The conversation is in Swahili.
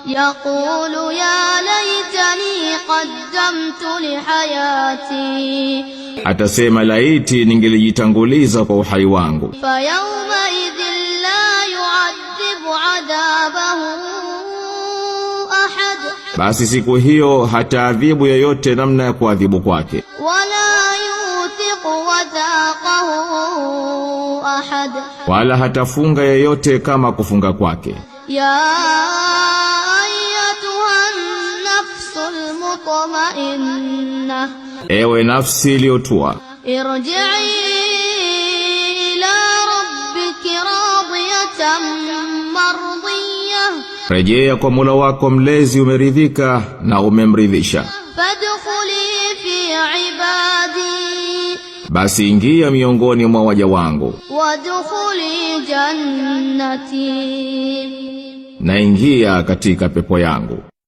يقول يا ليتني قدمت لحياتي atasema laiti ningelijitanguliza kwa uhai wangu. فيومئذ لا يعذب عذابه أحد Basi siku hiyo hataadhibu yeyote namna ya kuadhibu kwake, ولا يوثق وثاقه أحد wala hatafunga yeyote kama kufunga kwake. يا أيتها النفس المطمئنة Ewe nafsi iliyotua, ارجعي إلى ربك راضية مرضية rejea kwa Mola wako mlezi umeridhika na umemridhisha. فادخلي في عبادي Basi ingia miongoni mwa waja wangu, وادخلي جنتي na ingia katika pepo yangu.